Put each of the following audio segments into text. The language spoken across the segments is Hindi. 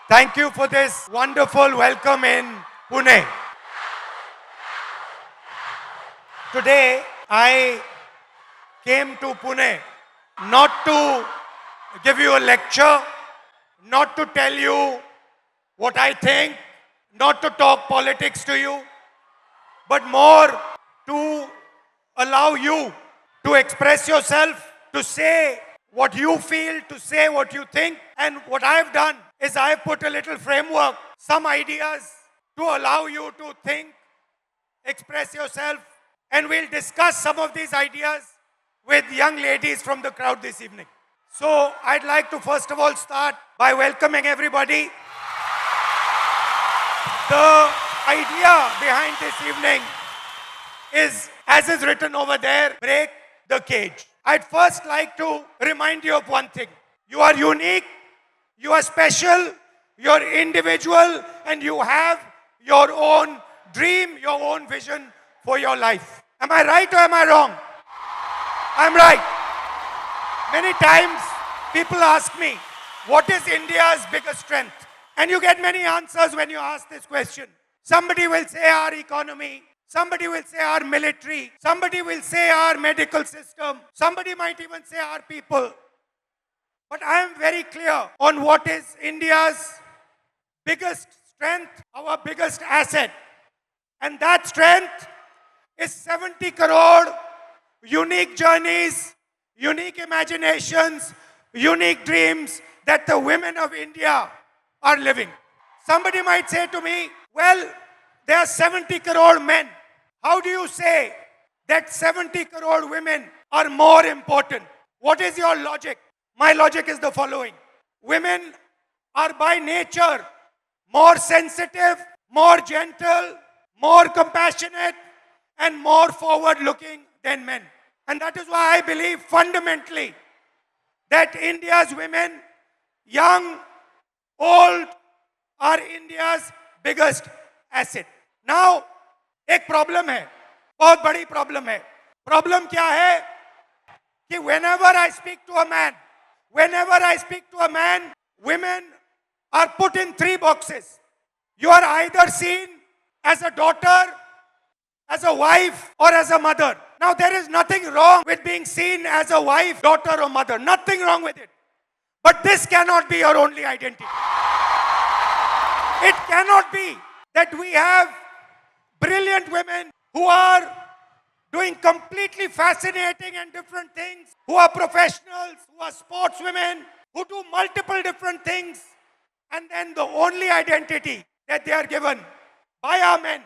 Thank you for this wonderful welcome in Pune. Today, I came to Pune not to give you a lecture, not to tell you what I think, not to talk politics to you, but more to allow you to express yourself, to say what you feel, to say what you think. And what I've done is I've put a little framework, some ideas to allow you to think, express yourself, and we'll discuss some of these ideas with young ladies from the crowd this evening. So I'd like to first of all start by welcoming everybody. The idea behind this evening is, as is written over there, break the cage. I'd first like to remind you of one thing. You are unique, you are special, you're individual, and you have your own dream, your own vision for your life. Am I right or am I wrong? I'm right. Many times people ask me, what is India's biggest strength? And you get many answers when you ask this question. Somebody will say our economy. Somebody will say our military. Somebody will say our medical system. Somebody might even say our people. But I am very clear on what is India's biggest strength, our biggest asset. And that strength is 70 crore unique journeys, unique imaginations, unique dreams that the women of India are living. Somebody might say to me, well, there are 70 crore men. How do you say that 70 crore women are more important? What is your logic? My logic is the following. Women are by nature more sensitive, more gentle, more compassionate, and more forward-looking than men. And that is why I believe fundamentally that India's women, young, old, are India's biggest asset. Now, एक प्रॉब्लम है, बहुत बड़ी प्रॉब्लम है. प्रॉब्लम क्या है कि whenever I speak to a man, women are put in three boxes. You are either seen as a daughter, as a wife, or as a mother. Now, there is nothing wrong with being seen as a wife, daughter, or mother. Nothing wrong with it. But this cannot be your only identity. It cannot be that we have brilliant women who are doing completely fascinating and different things, who are professionals, who are sportswomen, who do multiple different things, and then the only identity that they are given by our men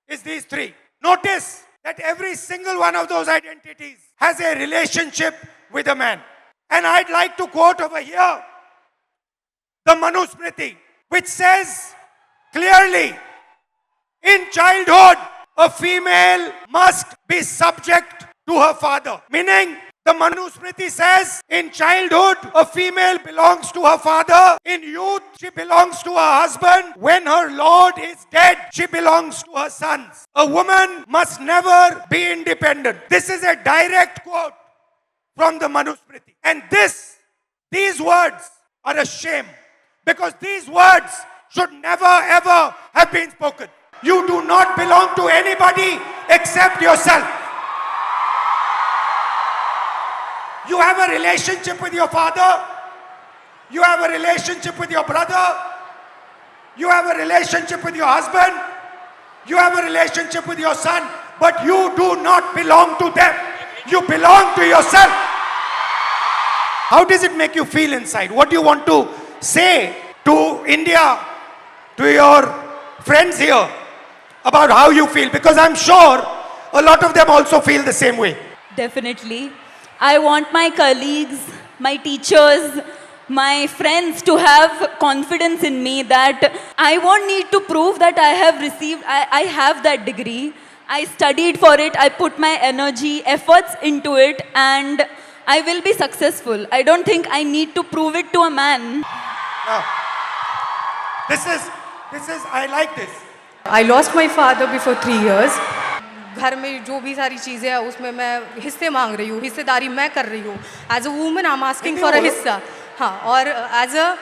is these three. Notice that every single one of those identities has a relationship with a man. And I'd like to quote over here the Manusmriti, which says clearly, in childhood, a female must be subject to her father. Meaning, the Manusmriti says, in childhood, a female belongs to her father. In youth, she belongs to her husband. When her lord is dead, she belongs to her sons. A woman must never be independent. This is a direct quote from the Manusmriti. And these words are a shame, because these words should never ever have been spoken. You do not belong to anybody except yourself. You have a relationship with your father. You have a relationship with your brother. You have a relationship with your husband. You have a relationship with your son. But you do not belong to them. You belong to yourself. How does it make you feel inside? What do you want to say to India, to your friends here, about how you feel? Because I'm sure a lot of them also feel the same way. Definitely. I want my colleagues, my teachers, my friends to have confidence in me that I won't need to prove that I have that degree. I studied for it, I put my energy, efforts into it, and I will be successful. I don't think I need to prove it to a man. Now, I like this. I lost my father before 3 years. घर में जो भी सारी चीज़ें हैं उसमें मैं हिस्से मांग रही हूँ, हिस्सेदारी मैं कर रही हूँ. As a woman I am asking for a हिस्सा. हाँ, और as a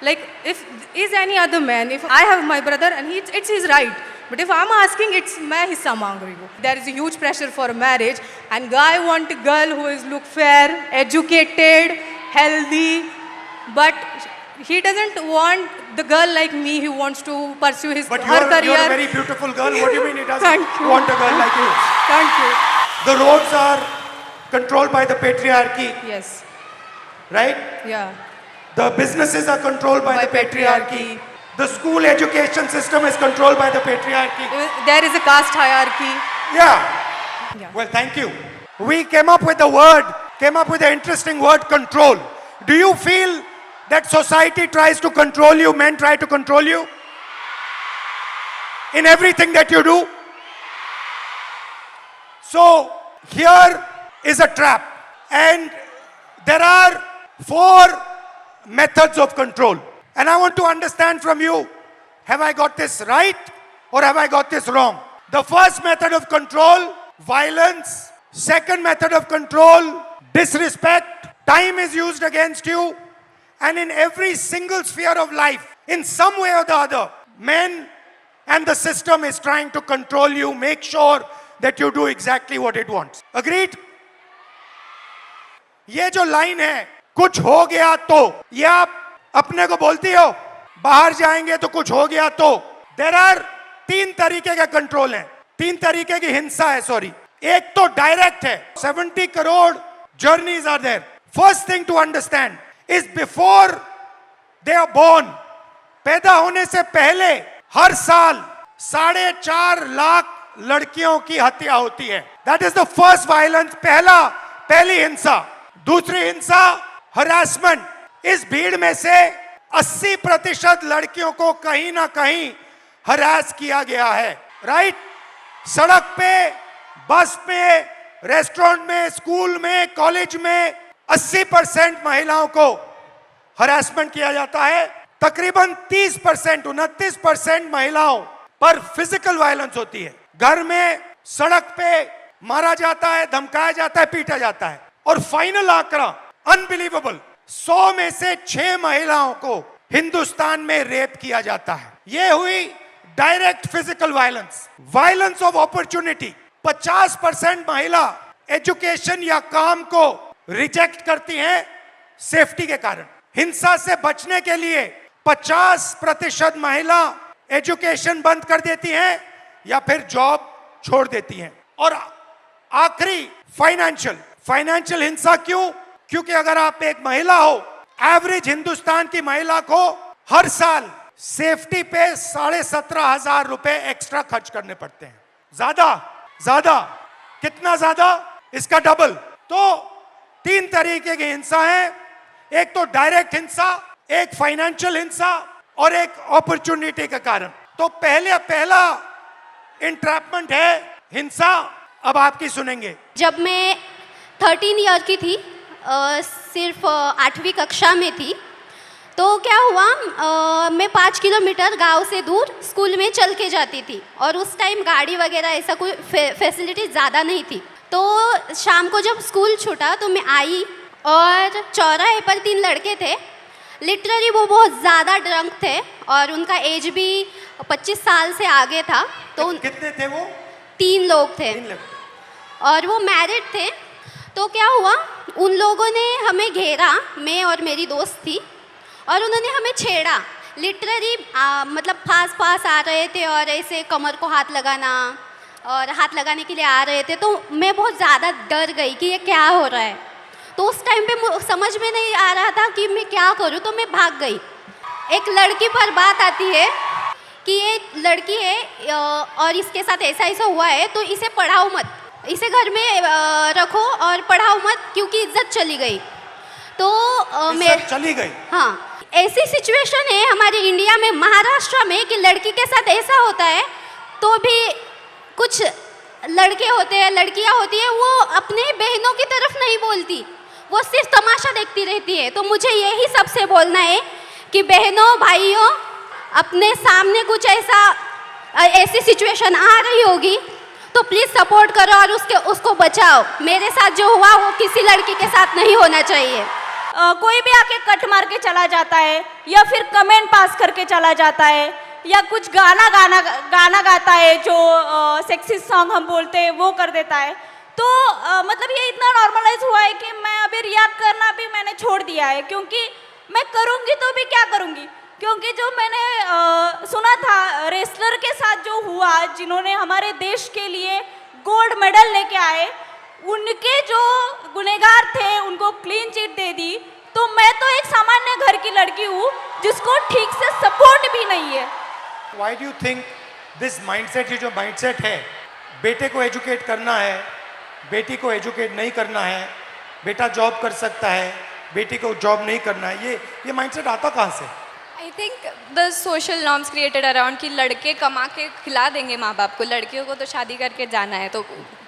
Like, if is any other man, if I have my brother and it's his right. But if I'm asking, it's मैं हिस्सा मांग रही हूँ. There is a huge pressure for marriage, and guy want a girl who is look fair, educated, healthy, but he doesn't want the girl like me who wants to pursue his But her career. you're a very beautiful girl. What do you mean he doesn't Thank you. want a girl like you? Thank you. The roads are controlled by the patriarchy, Yes. right? Yeah. The businesses are controlled by By the patriarchy. patriarchy. The school education system is controlled by the patriarchy. There is a caste hierarchy. Yeah. Yeah. Well, thank you. We came up with the interesting word control. Do you feel that society tries to control you, men try to control you? In everything that you do? So, here is a trap. And there are 4 methods of control. And I want to understand from you, have I got this right or have I got this wrong? The first method of control, violence. Second method of control, disrespect. Time is used against you. And in every single sphere of life, in some way or the other, men and the system is trying to control you, make sure that you do exactly what it wants. Agreed? ये जो लाइन है, कुछ हो गया तो, ये आप अपने को बोलती हो, बाहर जाएंगे तो कुछ हो गया तो. There are 3 तरीके के कंट्रोल हैं, 3 तरीके की हिंसा है, सॉरी. एक तो डायरेक्ट है, 70 crore journeys are there. First thing to understand is before they are born, पैदा होने से पहले हर साल 4.5 लाख लड़कियों की हत्या होती है. That is the first violence, पहली हिंसा. दूसरी हिंसा, हरासमेंट. इस भीड़ में से 80% लड़कियों को कहीं ना कहीं हरास किया गया है, राइट? सड़क पे, बस में, रेस्टोरेंट में, स्कूल में, कॉलेज में 80% महिलाओं को हरासमेंट किया जाता है. तकरीबन 30%, 29% महिलाओं पर फिजिकल वायलेंस होती है. घर में, सड़क पे मारा जाता है, धमकाया जाता है, पीटा जाता है. और फाइनल आंकड़ा अनबिलीवेबल, 100 में से 6 महिलाओं को हिंदुस्तान में रेप किया जाता है. यह हुई direct physical violence. Violence of opportunity, 50% महिला एजुकेशन या काम को रिजेक्ट करती हैं सेफ्टी के कारण. हिंसा से बचने के लिए 50% महिला एजुकेशन बंद कर देती हैं या फिर जॉब छोड़ देती हैं. और आखिरी फाइनेंशियल हिंसा. क्यों? क्योंकि अगर आप एक महिला हो, एवरेज हिंदुस्तान की महिला को हर साल सेफ्टी पे 17,500 रुपए एक्स्ट्रा खर्च करने पड़ते हैं. ज्यादा कितना ज्यादा? इसका डबल. तो 3 तरीके की हिंसा है. एक तो डायरेक्ट हिंसा, एक फाइनेंशियल हिंसा और एक अपॉर्चुनिटी के कारण. तो पहला इंट्रैपमेंट है हिंसा. अब आपकी सुनेंगे. जब मैं 13 ईयर की थी, सिर्फ 8वीं कक्षा में थी, तो क्या हुआ, मैं 5 किलोमीटर गांव से दूर स्कूल में चल के जाती थी. और उस टाइम गाड़ी वगैरह ऐसा कोई फैसिलिटी ज़्यादा नहीं थी. तो शाम को जब स्कूल छूटा तो मैं आई और चौराहे पर 3 लड़के थे. लिटरली वो बहुत ज़्यादा ड्रंक थे और उनका एज भी 25 साल से आगे था. तो कितने थे वो? 3 लोग थे और वो मैरिड थे. तो क्या हुआ, उन लोगों ने हमें घेरा, मैं और मेरी दोस्त थी, और उन्होंने हमें छेड़ा. लिटरली मतलब पास आ रहे थे और ऐसे कमर को हाथ लगाना और हाथ लगाने के लिए आ रहे थे. तो मैं बहुत ज़्यादा डर गई कि ये क्या हो रहा है. तो उस टाइम पे समझ में नहीं आ रहा था कि मैं क्या करूं. तो मैं भाग गई. एक लड़की पर बात आती है कि ये लड़की है और इसके साथ ऐसा हुआ है, तो इसे पढ़ाओ मत, इसे घर में रखो और पढ़ाओ मत, क्योंकि इज्जत चली गई. तो मैं चली गई. हाँ, ऐसी सिचुएशन है हमारे इंडिया में, महाराष्ट्र में, कि लड़की के साथ ऐसा होता है. तो भी कुछ लड़के होते हैं, लड़कियां होती है, वो अपने बहनों की तरफ नहीं बोलती, वो सिर्फ तमाशा देखती रहती है. तो मुझे यही सबसे बोलना है कि बहनों, भाइयों, अपने सामने कुछ ऐसी सिचुएशन आ रही होगी तो प्लीज़ सपोर्ट करो और उसको बचाओ. मेरे साथ जो हुआ वो किसी लड़की के साथ नहीं होना चाहिए. कोई भी आके कट मार के चला जाता है या फिर कमेंट पास करके चला जाता है या कुछ गाना गाता है जो सेक्सिस्ट सॉन्ग हम बोलते हैं वो कर देता है। तो मतलब ये इतना नॉर्मलाइज हुआ है कि मैं अभी रिएक्ट करना भी मैंने छोड़ दिया है, क्योंकि मैं करूँगी तो भी क्या करूँगी, क्योंकि जो मैंने सुना था रेसलर के साथ जो हुआ, जिन्होंने हमारे देश के लिए गोल्ड मेडल लेके आए, उनके जो गुनहगार थे उनको क्लीन चिट दे दी। तो मैं तो एक सामान्य घर की लड़की हूँ जिसको ठीक से सपोर्ट भी नहीं है। Why do you think this mindset, ये जो mindset है, बेटे को एजुकेट करना है, बेटी को एजुकेट नहीं करना है, बेटा जॉब कर सकता है, बेटी को जॉब नहीं करना है, ये माइंडसेट आता कहाँ से? I think the social norms created around कि लड़के कमा के खिला देंगे माँ बाप को, लड़कियों को तो शादी करके जाना है, तो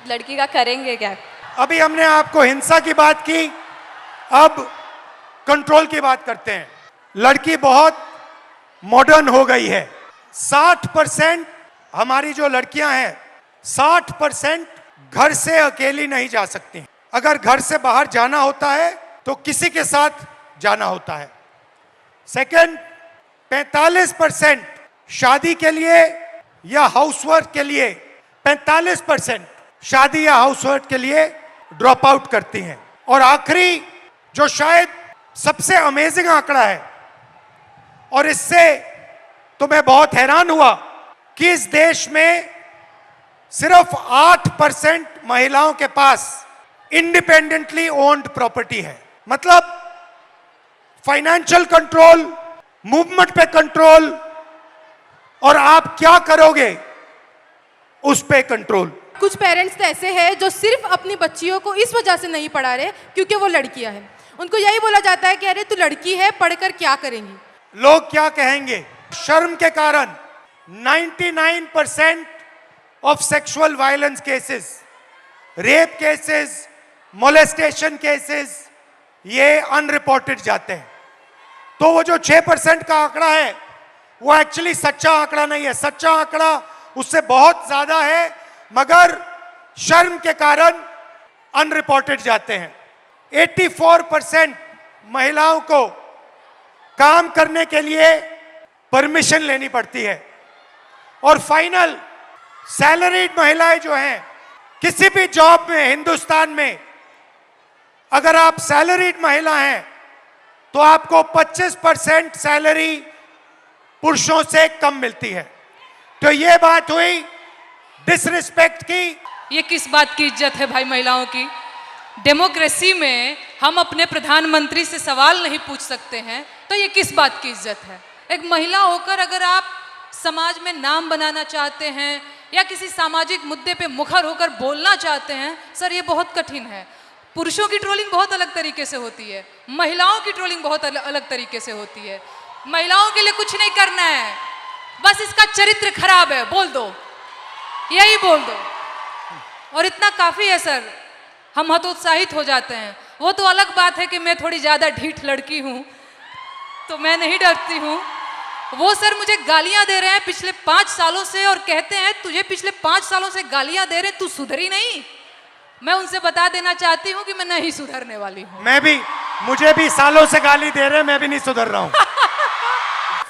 लड़की का करेंगे क्या? अभी हमने आपको हिंसा की बात की, अब कंट्रोल की बात करते हैं। लड़की बहुत मॉडर्न हो गई है। 60% हमारी जो लड़कियां हैं, 60% घर से अकेली नहीं जा सकती। अगर घर से बाहर जाना होता है तो किसी के साथ जाना होता है। सेकंड, 45% शादी के लिए या हाउसवर्क के लिए 45% शादी या हाउसवर्क के लिए ड्रॉप आउट करती हैं। और आखिरी जो शायद सबसे अमेजिंग आंकड़ा है, और इससे तो मैं बहुत हैरान हुआ कि इस देश में सिर्फ 8% महिलाओं के पास इंडिपेंडेंटली ओन्ड प्रॉपर्टी है। मतलब फाइनेंशियल कंट्रोल, मूवमेंट पे कंट्रोल, और आप क्या करोगे उस पे कंट्रोल। कुछ पेरेंट्स तो ऐसे हैं जो सिर्फ अपनी बच्चियों को इस वजह से नहीं पढ़ा रहे क्योंकि वो लड़कियां हैं। उनको यही बोला जाता है कि अरे तू लड़की है, पढ़कर क्या करेंगी। लोग क्या कहेंगे? शर्म के कारण 99% of sexual violence cases, rape cases, molestation cases, ये अनरिपोर्टेड जाते हैं। तो वो जो 6% का आंकड़ा है वो एक्चुअली सच्चा आंकड़ा नहीं है। सच्चा आंकड़ा उससे बहुत ज्यादा है, मगर शर्म के कारण अनरिपोर्टेड जाते हैं। 84% महिलाओं को काम करने के लिए परमिशन लेनी पड़ती है। और फाइनल, सैलरीड महिलाएं जो हैं, किसी भी जॉब में हिंदुस्तान में अगर आप सैलरीड महिला हैं तो आपको 25% सैलरी पुरुषों से कम मिलती है। तो ये बात हुई डिसरिस्पेक्ट की। ये किस बात की इज्जत है भाई महिलाओं की? डेमोक्रेसी में हम अपने प्रधानमंत्री से सवाल नहीं पूछ सकते हैं, तो ये किस बात की इज्जत है? एक महिला होकर अगर आप समाज में नाम बनाना चाहते हैं या किसी सामाजिक मुद्दे पे मुखर होकर बोलना चाहते हैं, सर ये बहुत कठिन है। पुरुषों की ट्रोलिंग बहुत अलग तरीके से होती है, महिलाओं की ट्रोलिंग बहुत अलग तरीके से होती है। महिलाओं के लिए कुछ नहीं करना है, बस इसका चरित्र खराब है बोल दो, यही बोल दो, और इतना काफ़ी है सर। हम हतोत्साहित हो जाते हैं। वो तो अलग बात है कि मैं थोड़ी ज़्यादा ढीठ लड़की हूँ तो मैं नहीं डरती हूँ। वो सर मुझे गालियाँ दे रहे हैं पिछले 5 सालों से और कहते हैं तुझे पिछले 5 सालों से गालियाँ दे रहे, तू सुधरी नहीं। मैं उनसे बता देना चाहती हूँ कि मैं नहीं सुधरने वाली हूँ। मैं भी, मुझे भी सालों से गाली दे रहे हैं, मैं भी नहीं सुधर रहा हूँ।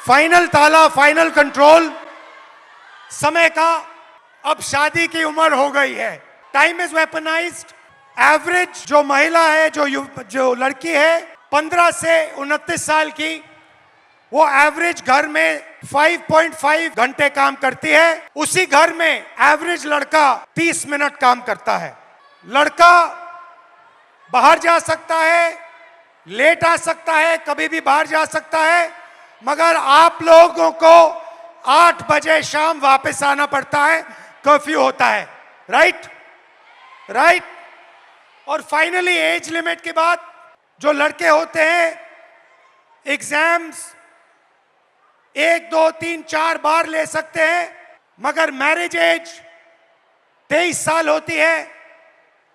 फाइनल ताला, फाइनल कंट्रोल समय का। अब शादी की उम्र हो गई है, टाइम इज वेपनाइज्ड। एवरेज जो महिला है, जो लड़की है 15 से 29 साल की, वो एवरेज घर में 5.5 घंटे काम करती है। उसी घर में एवरेज लड़का 30 मिनट काम करता है। लड़का बाहर जा सकता है, लेट आ सकता है, कभी भी बाहर जा सकता है, मगर आप लोगों को 8 बजे शाम वापस आना पड़ता है, कर्फ्यू होता है। राइट। और फाइनली एज लिमिट के बाद जो लड़के होते हैं, एग्जाम्स 1, 2, 3, 4 बार ले सकते हैं, मगर मैरिज एज 23 साल होती है।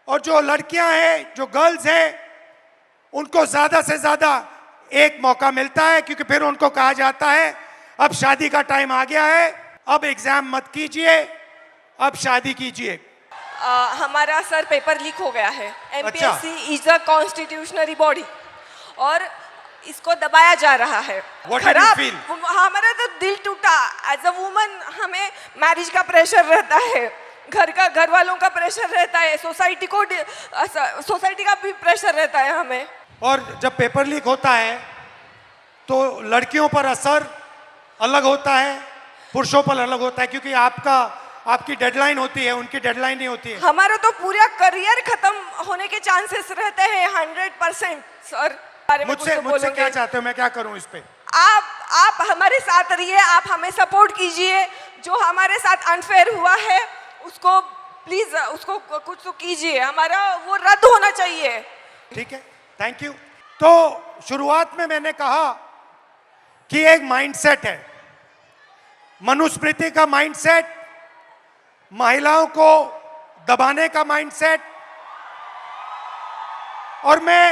और जो लड़कियां हैं, जो गर्ल्स हैं, उनको ज्यादा से ज्यादा एक मौका मिलता है, क्योंकि फिर उनको कहा जाता है अब शादी का टाइम आ गया है, अब एग्जाम मत कीजिए, अब शादी कीजिए। हमारा सर पेपर लीक हो गया है। MPSC इज अ कॉन्स्टिट्यूशनरी बॉडी और इसको दबाया जा रहा है। What did you feel? हमारा तो दिल टूटा। एज अ वुमन हमें मैरिज का प्रेशर रहता है, घर वालों का प्रेशर रहता है, सोसाइटी का भी प्रेशर रहता है हमें। और जब पेपर लीक होता है तो लड़कियों पर असर अलग होता है, पुरुषों पर अलग होता है, क्योंकि आपकी डेडलाइन होती है, उनकी डेडलाइन नहीं होती है। हमारा तो पूरा करियर खत्म होने के चांसेस रहते हैं 100%। सर मुझसे क्या चाहते हो, मैं क्या करूं इस पे? आप हमारे साथ रहिए, आप हमें सपोर्ट कीजिए। जो हमारे साथ अनफेयर हुआ है उसको प्लीज उसको कुछ तो कीजिए, हमारा वो रद्द होना चाहिए। ठीक है, थैंक यू। तो शुरुआत में मैंने कहा कि एक माइंडसेट है, मनुस्मृति का माइंडसेट, महिलाओं को दबाने का माइंडसेट। और मैं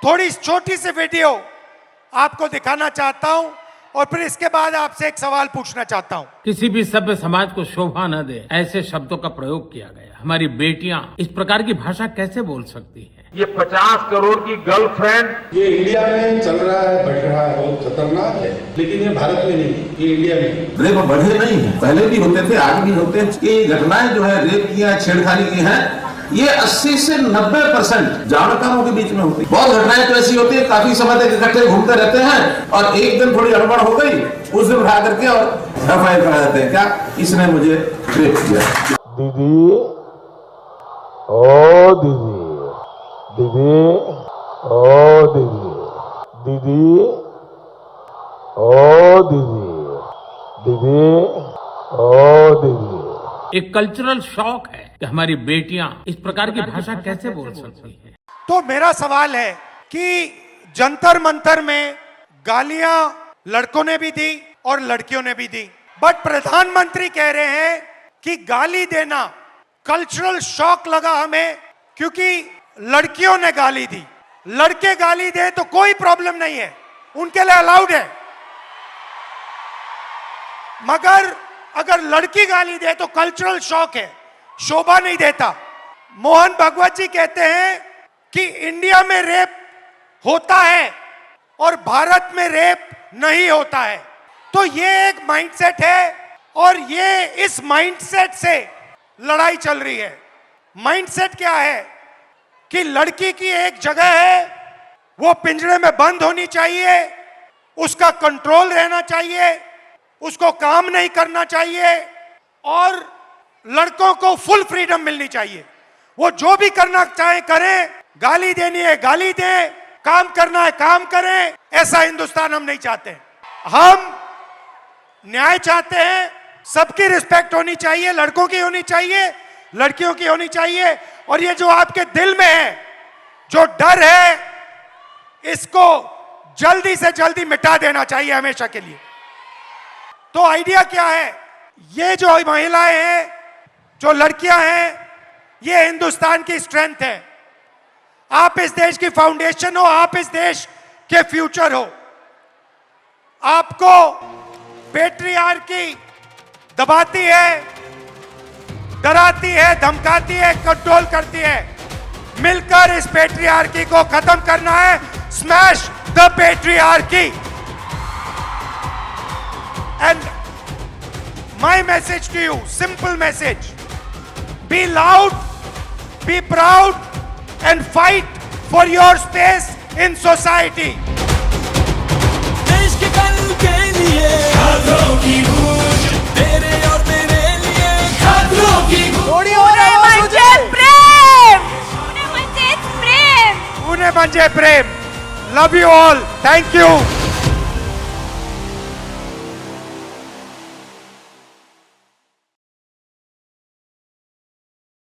थोड़ी छोटी सी वीडियो आपको दिखाना चाहता हूं और फिर इसके बाद आपसे एक सवाल पूछना चाहता हूं। किसी भी सभ्य समाज को शोभा न दे ऐसे शब्दों का प्रयोग किया गया। हमारी बेटियां इस प्रकार की भाषा कैसे बोल सकती हैं? ये 50 करोड़ की गर्लफ्रेंड ये इंडिया में चल रहा है, बढ़ रहा है, बहुत खतरनाक है, लेकिन ये भारत में नहीं, ये इंडिया में। रेप बढ़े नहीं है, पहले भी होते थे, आगे भी होते हैं। ये घटनाएं जो है रेप की है, छेड़खानी की है, ये 80 से 90% जानकारों के बीच में होती है। बहुत घटनाएं तो ऐसी होती है, काफी समय तक इकट्ठे घूमते रहते हैं और एक दिन थोड़ी गड़बड़ हो गई, उस दिन उठा करके और FIR करा देते हैं, क्या इसने मुझे रेप किया। दीदी, ओ दीदी, दीदी, ओ दीदी, दीदी, ओ दीदी, दीदी, ओ दीदी। एक कल्चरल शॉक है कि हमारी बेटियां इस प्रकार की भाषा कैसे बोल सकती हैं। तो मेरा सवाल है कि जंतर मंतर में गालियां लड़कों ने भी दी और लड़कियों ने भी दी, बट प्रधानमंत्री कह रहे हैं कि गाली देना कल्चरल शॉक लगा हमें, क्योंकि लड़कियों ने गाली दी। लड़के गाली दे तो कोई प्रॉब्लम नहीं है, उनके लिए अलाउड है, मगर अगर लड़की गाली दे तो कल्चरल शॉक है, शोभा नहीं देता। मोहन भागवत जी कहते हैं कि इंडिया में रेप होता है और भारत में रेप नहीं होता है। तो ये एक माइंडसेट है और ये इस माइंडसेट से लड़ाई चल रही है। माइंडसेट क्या है कि लड़की की एक जगह है, वो पिंजरे में बंद होनी चाहिए, उसका कंट्रोल रहना चाहिए, उसको काम नहीं करना चाहिए और लड़कों को फुल फ्रीडम मिलनी चाहिए। वो जो भी करना चाहे करें, गाली देनी है गाली दें, काम करना है काम करें। ऐसा हिंदुस्तान हम नहीं चाहते। हम न्याय चाहते हैं, सबकी रिस्पेक्ट होनी चाहिए, लड़कों की होनी चाहिए, लड़कियों की होनी चाहिए। और ये जो आपके दिल में है, जो डर है, इसको जल्दी से जल्दी मिटा देना चाहिए हमेशा के लिए। तो आइडिया क्या है? ये जो महिलाएं हैं, जो लड़कियां हैं, ये हिंदुस्तान की स्ट्रेंथ है। आप इस देश की फाउंडेशन हो, आप इस देश के फ्यूचर हो। आपको पैट्रियार्की दबाती है, डराती है, धमकाती है, कंट्रोल करती है। मिलकर इस पैट्रियार्की को खत्म करना है। Smash the patriarchy. And my message to you, simple message: be loud, be proud, and fight for your space in society. देश के कल के लिए छात्रों की गूंज, तेरे और मेरे लिए छात्रों की गूंज। पुणे म्हणजे प्रेम, पुणे म्हणजे प्रेम, पुणे म्हणजे प्रेम. Love you all. Thank you.